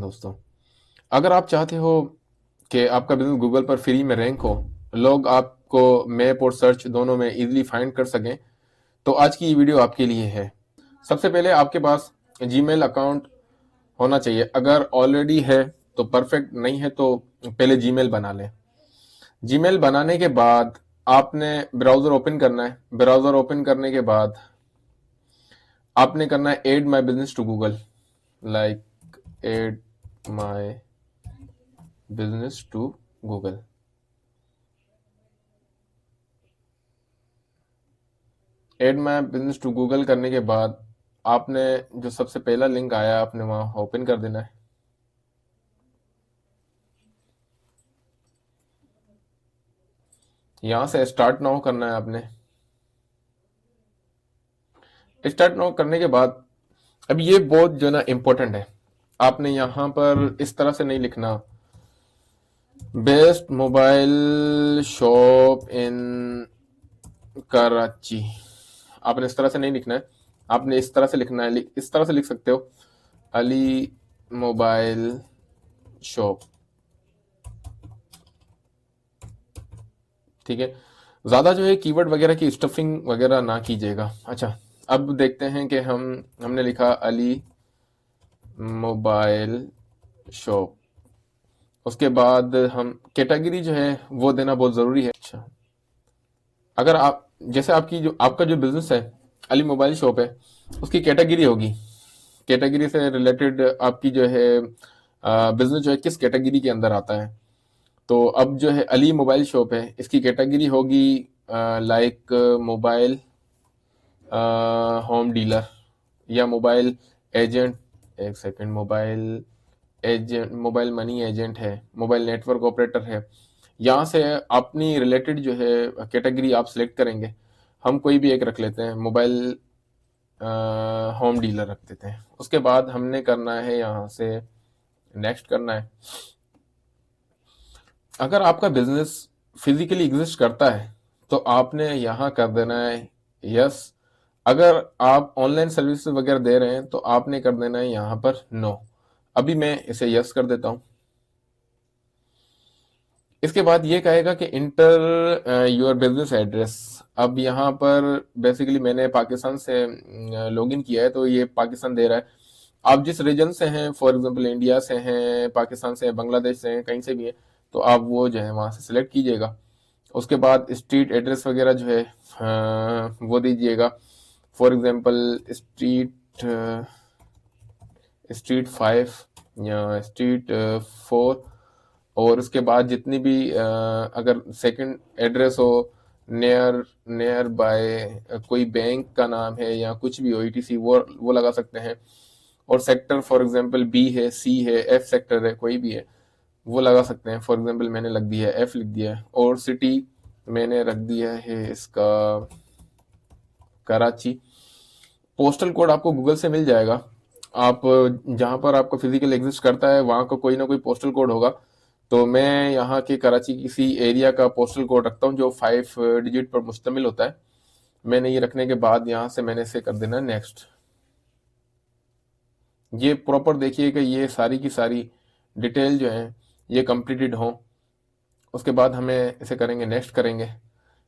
दोस्तों, अगर आप चाहते हो कि आपका बिजनेस गूगल पर फ्री में रैंक हो, लोग आपको मैप और सर्च दोनों में इजीली फाइंड कर सकें, तो आज की ये वीडियो आपके लिए है। सबसे पहले आपके पास जीमेल अकाउंट होना चाहिए। अगर ऑलरेडी है तो परफेक्ट, नहीं है तो पहले जीमेल बना लें। जीमेल बनाने के बाद आपने ब्राउजर ओपन करना है। ब्राउजर ओपन करने के बाद आपने करना है add my business to Google, like add my business to Google. Add my business to Google करने के बाद आपने जो सबसे पहला लिंक आया आपने वहां ओपन कर देना है। यहां से स्टार्ट नाउ करना है आपने। स्टार्ट नाउ करने के बाद अब ये बहुत जो ना इम्पोर्टेंट है, आपने यहां पर इस तरह से नहीं लिखना best mobile shop in Karachi. आपने इस तरह से नहीं लिखना है, आपने इस तरह से लिखना है। इस तरह से लिख सकते हो अली मोबाइल शॉप, ठीक है। ज्यादा जो है कीवर्ड वगैरह की स्टफिंग वगैरह ना कीजिएगा। अच्छा, अब देखते हैं कि हमने लिखा अली मोबाइल शॉप। उसके बाद हम कैटेगरी जो है वो देना बहुत जरूरी है। अच्छा, अगर आप जैसे आपका जो बिजनेस है अली मोबाइल शॉप है, उसकी कैटेगरी होगी। कैटेगरी से रिलेटेड आपकी जो है बिजनेस जो है किस कैटेगरी के अंदर आता है। तो अब जो है अली मोबाइल शॉप है, इसकी कैटेगरी होगी लाइक मोबाइल होम डीलर या मोबाइल एजेंट। एक second, mobile agent, mobile money agent है, मोबाइल नेटवर्क ऑपरेटर है। यहाँ से अपनी रिलेटेड जो है कैटेगरी आप सिलेक्ट करेंगे। हम कोई भी एक रख लेते हैं, मोबाइल होम डीलर रख देते हैं। उसके बाद हमने करना है यहाँ से नेक्स्ट करना है। अगर आपका बिजनेस फिजिकली एग्जिस्ट करता है तो आपने यहाँ कर देना है यस। अगर आप ऑनलाइन सर्विसेज वगैरह दे रहे हैं तो आपने कर देना है यहाँ पर नो। अभी मैं इसे यस कर देता हूँ। इसके बाद ये कहेगा कि इंटर योर बिजनेस एड्रेस। अब यहाँ पर बेसिकली मैंने पाकिस्तान से लॉगिन किया है तो ये पाकिस्तान दे रहा है। आप जिस रीजन से हैं, फॉर एग्जांपल इंडिया से हैं, पाकिस्तान से हैं, बांग्लादेश से हैं, कहीं से भी हैं, तो आप वो जो है वहाँ से सिलेक्ट कीजिएगा। उसके बाद स्ट्रीट एड्रेस वगैरह जो है वो दीजिएगा। फॉर एग्जांपल स्ट्रीट 5 या स्ट्रीट 4। और उसके बाद जितनी भी अगर सेकंड एड्रेस हो, नियर नियर बाय कोई बैंक का नाम है या कुछ भी हो ईटीसी, वो लगा सकते हैं। और सेक्टर फॉर एग्जांपल बी है, सी है, एफ सेक्टर है, कोई भी है वो लगा सकते हैं। फॉर एग्जांपल मैंने लग दिया है एफ, लिख दिया है। और सिटी मैंने रख दिया है इसका कराची। पोस्टल कोड आपको गूगल से मिल जाएगा। आप जहां पर आपका फिजिकल एग्जिस्ट करता है वहां का कोई ना कोई पोस्टल कोड होगा। तो मैं यहाँ के कराची किसी एरिया का पोस्टल कोड रखता हूँ जो 5 डिजिट पर मुश्तमिल होता है। मैंने ये रखने के बाद यहाँ से मैंने इसे कर देना नेक्स्ट। ये प्रॉपर देखिए कि ये सारी की सारी डिटेल जो है ये कंप्लीटेड हो। उसके बाद हमें इसे करेंगे नेक्स्ट करेंगे।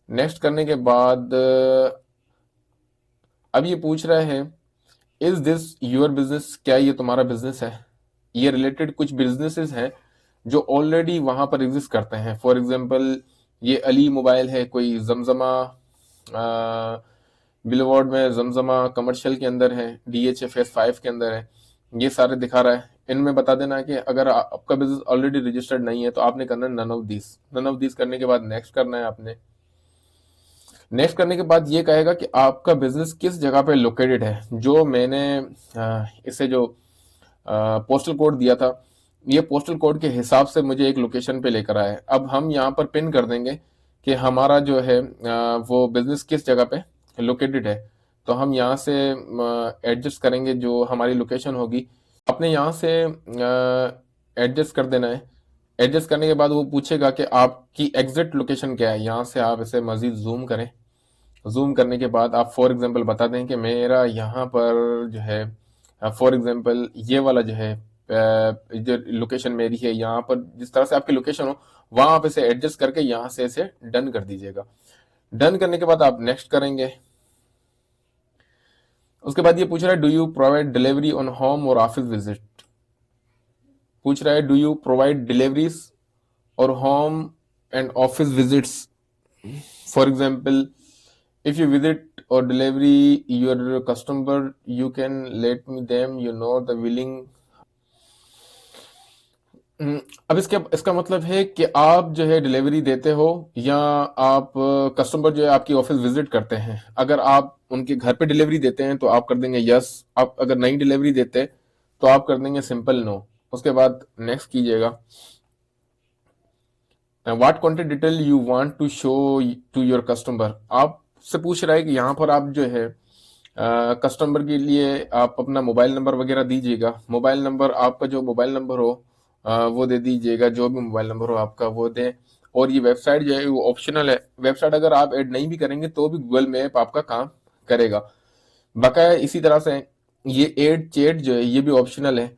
नेक्स्ट करने के बाद अब ये पूछ रहा है इज दिस योर बिजनेस, क्या ये तुम्हारा बिजनेस है। ये रिलेटेड कुछ बिजनेसेस हैं जो ऑलरेडी वहां पर एग्जिस्ट करते हैं। फॉर एग्जांपल ये अली मोबाइल है, कोई जमजमा बिलवार्ड में जमजमा कमर्शियल के अंदर है, DHFS 5 के अंदर है। ये सारे दिखा रहा है। इनमें बता देना है कि अगर आपका बिजनेस ऑलरेडी रजिस्टर्ड नहीं है तो आपने करना है none of this. None of this करने के बाद नेक्स्ट करना है आपने। नेक्स्ट करने के बाद ये कहेगा कि आपका बिजनेस किस जगह पे लोकेटेड है। जो मैंने इसे जो पोस्टल कोड दिया था, ये पोस्टल कोड के हिसाब से मुझे एक लोकेशन पे लेकर आया है। अब हम यहाँ पर पिन कर देंगे कि हमारा जो है वो बिजनेस किस जगह पे लोकेटेड है। तो हम यहाँ से एडजस्ट करेंगे जो हमारी लोकेशन होगी। आपने यहाँ से एडजस्ट कर देना है। एडजस्ट करने के बाद वो पूछेगा कि आपकी एग्जिट लोकेशन क्या है। यहाँ से आप इसे मजीद जूम करें। जूम करने के बाद आप फॉर एग्जांपल बता दें कि मेरा यहाँ पर जो है फॉर एग्जांपल ये वाला जो है जो लोकेशन मेरी है, यहाँ पर जिस तरह से आपकी लोकेशन हो वहां आप इसे एडजस्ट करके यहाँ से इसे डन कर दीजिएगा। डन करने के बाद आप नेक्स्ट करेंगे। उसके बाद ये पूछ रहा है do you provide delivery on home और ऑफिस विजिट। पूछ रहा है डू यू प्रोवाइड डिलीवरीज और home and office visits. For example, if you visit or delivery your customer, you can let me them you know the willing। अब इसका मतलब है कि आप जो है डिलीवरी देते हो या आप कस्टमर जो है आपकी ऑफिस विजिट करते हैं। अगर आप उनके घर पे डिलीवरी देते हैं तो आप कर देंगे यस। आप अगर नहीं डिलीवरी देते तो आप कर देंगे सिंपल नो। उसके बाद नेक्स्ट कीजिएगा। What contact detail you want to show to your customer. आपसे पूछ रहा है कि यहाँ पर आप जो है कस्टमर के लिए आप अपना मोबाइल नंबर वगैरह दीजिएगा। मोबाइल नंबर आपका जो मोबाइल नंबर हो वो दे दीजिएगा, जो भी मोबाइल नंबर हो आपका वो दें। और ये वेबसाइट जो है वो ऑप्शनल है। वेबसाइट अगर आप ऐड नहीं भी करेंगे तो भी गूगल मैप आपका काम करेगा। बकाया इसी तरह से ये एड चैट जो है ये भी ऑप्शनल है।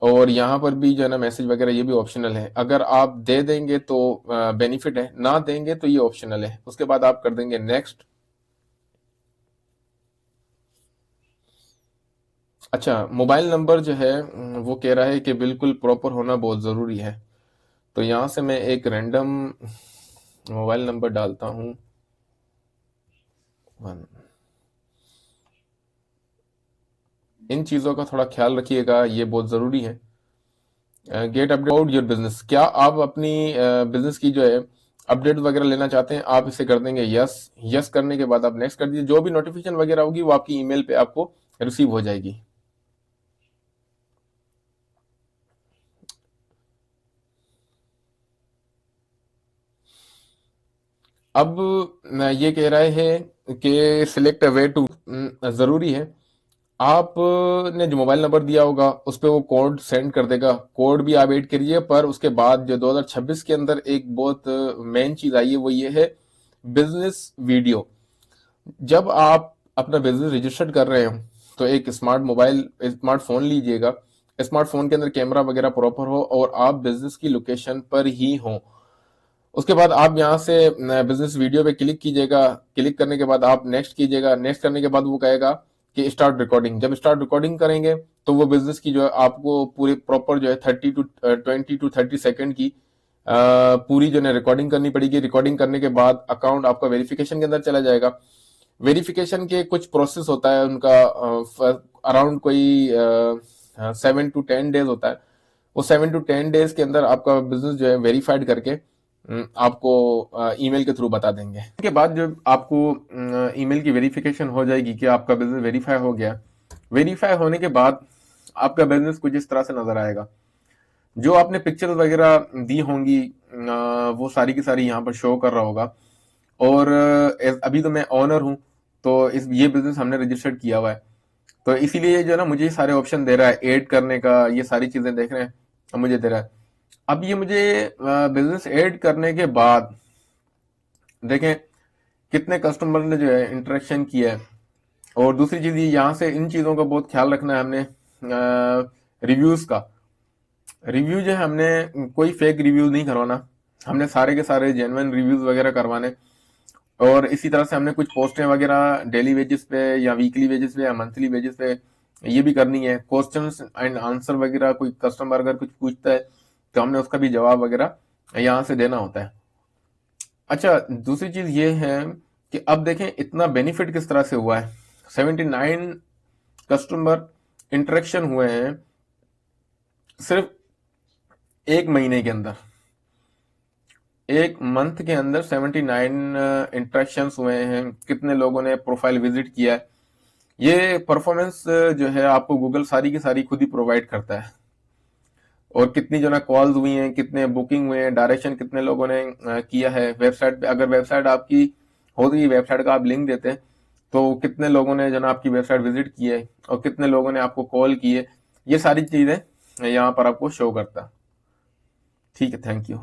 और यहाँ पर भी जो है ना मैसेज वगैरह ये भी ऑप्शनल है। अगर आप दे देंगे तो बेनिफिट है, ना देंगे तो ये ऑप्शनल है। उसके बाद आप कर देंगे नेक्स्ट। अच्छा, मोबाइल नंबर जो है वो कह रहा है कि बिल्कुल प्रॉपर होना बहुत ज़रूरी है। तो यहाँ से मैं एक रैंडम मोबाइल नंबर डालता हूँ। इन चीज़ों का थोड़ा ख्याल रखिएगा, ये बहुत ज़रूरी है। Gate update about your business. क्या आप अपनी बिजनेस की जो है अपडेट वगैरह लेना चाहते हैं, आप इसे कर देंगे यस। यस करने के बाद आप नेक्स्ट कर दीजिए। जो भी नोटिफिकेशन वगैरह होगी वो आपकी ईमेल पे आपको रिसीव हो जाएगी। अब ये कह रहे हैं कि सिलेक्ट अ वे टू। ज़रूरी है आपने जो मोबाइल नंबर दिया होगा उस पर वो कोड सेंड कर देगा। कोड भी आप ऐड करिए, पर उसके बाद जो 2026 के अंदर एक बहुत मेन चीज आई है वो ये है बिजनेस वीडियो। जब आप अपना बिजनेस रजिस्टर्ड कर रहे हो तो एक स्मार्टफोन लीजिएगा। स्मार्टफोन के अंदर कैमरा वगैरह प्रॉपर हो और आप बिजनेस की लोकेशन पर ही हो। उसके बाद आप यहाँ से बिजनेस वीडियो पे क्लिक कीजिएगा। क्लिक करने के बाद आप नेक्स्ट कीजिएगा। नेक्स्ट करने के बाद वो कहेगा कि स्टार्ट रिकॉर्डिंग। जब स्टार्ट रिकॉर्डिंग करेंगे तो वो बिजनेस की जो है आपको पूरी प्रॉपर जो है 20 to 30 सेकंड की पूरी जो है रिकॉर्डिंग करनी पड़ेगी। रिकॉर्डिंग करने के बाद अकाउंट आपका वेरिफिकेशन के अंदर चला जाएगा। वेरिफिकेशन के कुछ प्रोसेस होता है उनका, अराउंड कोई 7 to 10 डेज होता है। वो 7 to 10 डेज के अंदर आपका बिजनेस जो है वेरीफाइड करके आपको ईमेल के थ्रू बता देंगे। इसके बाद जब आपको ईमेल की वेरिफिकेशन हो जाएगी कि आपका बिजनेस वेरीफाई हो गया, वेरीफाई होने के बाद आपका बिजनेस कुछ इस तरह से नजर आएगा। जो आपने पिक्चर्स वगैरह दी होंगी वो सारी की सारी यहाँ पर शो कर रहा होगा। और अभी तो मैं ऑनर हूँ तो ये बिजनेस हमने रजिस्टर्ड किया हुआ है, तो इसीलिए जो है ना मुझे सारे ऑप्शन दे रहा है ऐड करने का। ये सारी चीजें देख रहे हैं मुझे दे रहा है। अब ये मुझे बिजनेस ऐड करने के बाद देखें कितने कस्टमर ने जो है इंटरेक्शन किया है। और दूसरी चीज ये यहाँ से इन चीजों का बहुत ख्याल रखना है हमने। रिव्यूज का रिव्यू जो है हमने कोई फेक रिव्यूज नहीं करवाना। हमने सारे के सारे जेन्युइन रिव्यूज वगैरह करवाने। और इसी तरह से हमने कुछ पोस्टें वगैरह डेली वेजेस पे या वीकली वेजेस पे या मंथली वेजेस पे ये भी करनी है। क्वेश्चंस एंड आंसर वगैरह कोई कस्टमर अगर कुछ पूछता है तो हमने उसका भी जवाब वगैरह यहाँ से देना होता है। अच्छा, दूसरी चीज ये है कि अब देखें इतना बेनिफिट किस तरह से हुआ है। 79 कस्टमर इंटरेक्शन हुए हैं सिर्फ एक महीने के अंदर। एक मंथ के अंदर 79 इंटरेक्शंस हुए हैं। कितने लोगों ने प्रोफाइल विजिट किया है। ये परफॉर्मेंस जो है आपको गूगल सारी की सारी खुद ही प्रोवाइड करता है। और कितनी जो ना कॉल्स हुई हैं, कितने बुकिंग हुए हैं, डायरेक्शन कितने लोगों ने किया है वेबसाइट पे। अगर वेबसाइट आपकी होती, वेबसाइट का आप लिंक देते हैं तो कितने लोगों ने जो ना आपकी वेबसाइट विजिट की है और कितने लोगों ने आपको कॉल की है। ये सारी चीजें यहाँ पर आपको शो करता है। ठीक है, थैंक यू।